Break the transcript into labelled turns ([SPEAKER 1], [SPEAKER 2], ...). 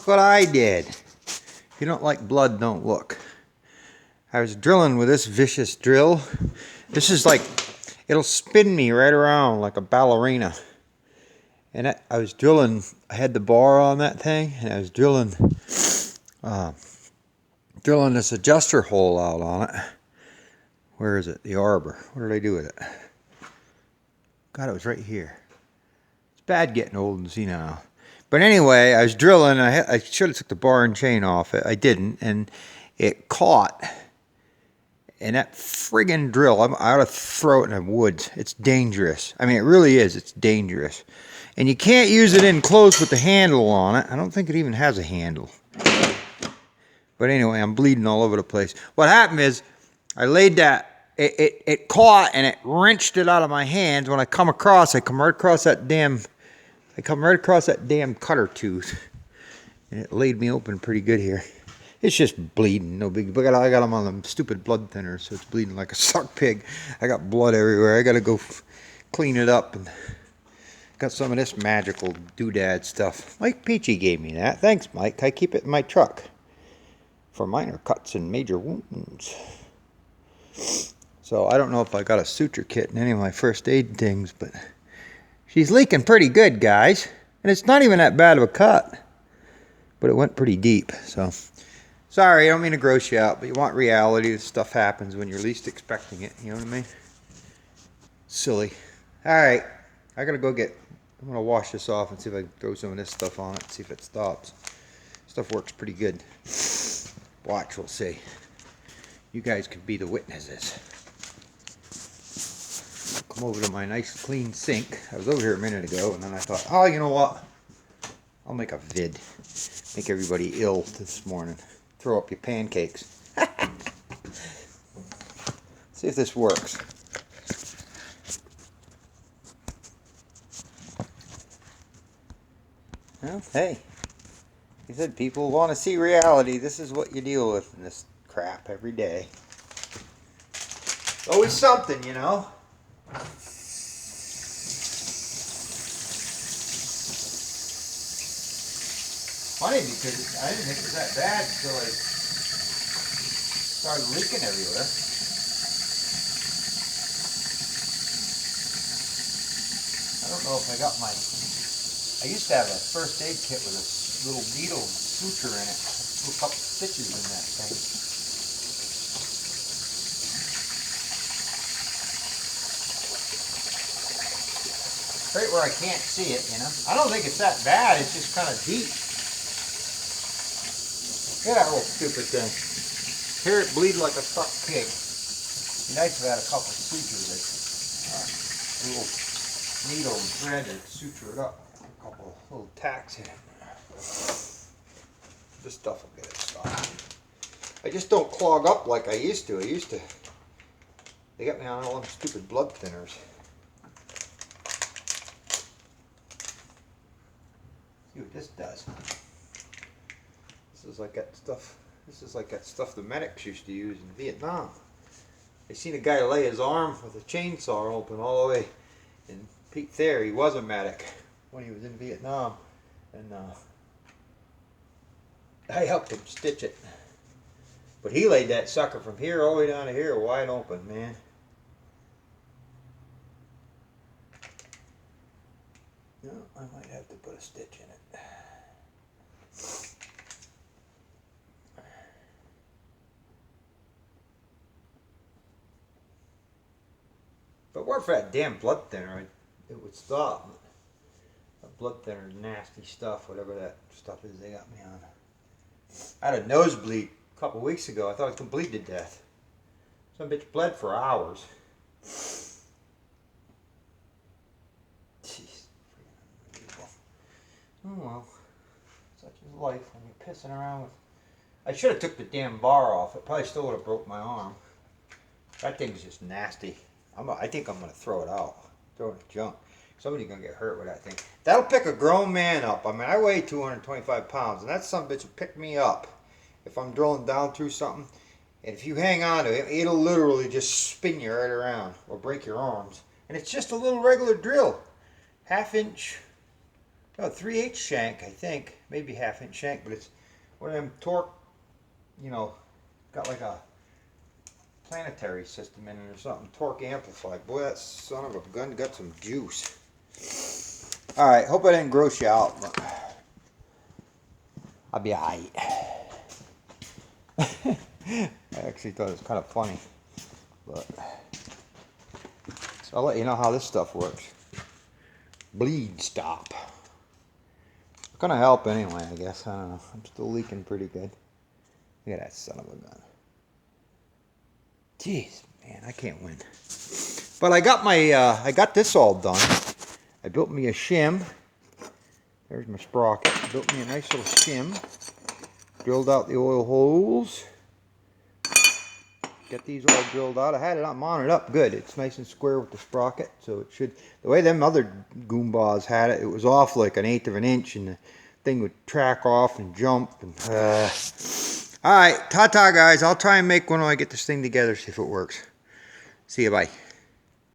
[SPEAKER 1] look what I did. If you don't like blood, don't look. I was drilling with this vicious drill. This is like, it'll spin me right around like a ballerina. And I was drilling, I had the bar on that thing, and I was drilling this adjuster hole out on it. Where is it? The arbor. What did I do with it? God, it was right here. It's bad getting old and senile. But anyway, I was drilling. I should have took the bar and chain off it. I didn't, and it caught. And that friggin' drill, I ought to throw it in the woods. It's dangerous. I mean, it really is. It's dangerous. And you can't use it in close with the handle on it. I don't think it even has a handle. But anyway, I'm bleeding all over the place. What happened is, I laid that. It caught and it wrenched it out of my hands. When I come across, I come right across that damn cutter tooth, and it laid me open pretty good here. It's just bleeding, no big. But I got them on them stupid blood thinners, so it's bleeding like a suck pig. I got blood everywhere. I got to go clean it up, and got some of this magical doodad stuff. Mike Peachy gave me that. Thanks, Mike. I keep it in my truck for minor cuts and major wounds. So I don't know if I got a suture kit in any of my first aid things, but she's leaking pretty good, guys. And it's not even that bad of a cut, but it went pretty deep. So sorry, I don't mean to gross you out, but you want reality. This stuff happens when you're least expecting it. You know what I mean? Silly. All right, I gotta go get. I'm gonna wash this off and see if I can throw some of this stuff on it and see if it stops. Stuff works pretty good. Watch, we'll see. You guys can be the witnesses. Come over to my nice clean sink. I was over here a minute ago, and then I thought, oh, you know what? I'll make a vid. Make everybody ill this morning. Throw up your pancakes. See if this works. Well, hey. He said people want to see reality. This is what you deal with in this crap every day. Always something, you know. Funny because I didn't think it was that bad until I started leaking everywhere. I don't know if I got my... I used to have a first aid kit with a little needle and suture in it. I put a couple stitches in that thing. Right where I can't see it, you know. I don't think it's that bad. It's just kind of deep. Look at that little stupid thing. Hear it bleed like a stuck pig. It'd be nice if I had a couple sutures. A little needle and thread to suture it up. A couple little tacks in it. This stuff will get it stopped. I just don't clog up like I used to. They got me on all them stupid blood thinners. See what this does. This is like that stuff the medics used to use in Vietnam. I seen a guy lay his arm with a chainsaw open all the way in Pete Thayer. He was a medic when he was in Vietnam, and I helped him stitch it. But he laid that sucker from here all the way down to here wide open, man. No, I might have to put a stitch in it. But what for that damn blood thinner, it would stop. That blood thinner is nasty stuff, whatever that stuff is they got me on. I had a nosebleed a couple weeks ago. I thought I was going to bleed to death. Some bitch bled for hours. Jeez. Oh well. Such is life when you're pissing around with... I should have took the damn bar off. It probably still would have broke my arm. That thing's just nasty. I think I'm going to throw it out. Throw it in the junk. Somebody's going to get hurt with that thing. That'll pick a grown man up. I mean, I weigh 225 pounds, and that son of a bitch will pick me up if I'm drilling down through something. And if you hang on to it, it'll literally just spin you right around or break your arms. And it's just a little regular drill. 1/2 inch a 3/8 shank, I think, maybe 1/2 inch shank, but it's one of them torque, you know, got like a planetary system in it or something, torque amplified. Boy, that son of a gun got some juice. All right, hope I didn't gross you out, but I'll be all right. I actually thought it was kind of funny, but so I'll let you know how this stuff works. Bleed stop. It's gonna help anyway, I guess. I don't know. I'm still leaking pretty good. Look at that son of a gun. Jeez, man, I can't win. But I got my, I got this all done. I built me a shim. There's my sprocket. Built me a nice little shim. Drilled out the oil holes. Get these all drilled out. I had it mounted up good. It's nice and square with the sprocket, so it should. The way them other goombas had it, it was off like 1/8 of an inch, and the thing would track off and jump. And all right, ta-ta, guys. I'll try and make one when I get this thing together. See if it works. See you. Bye.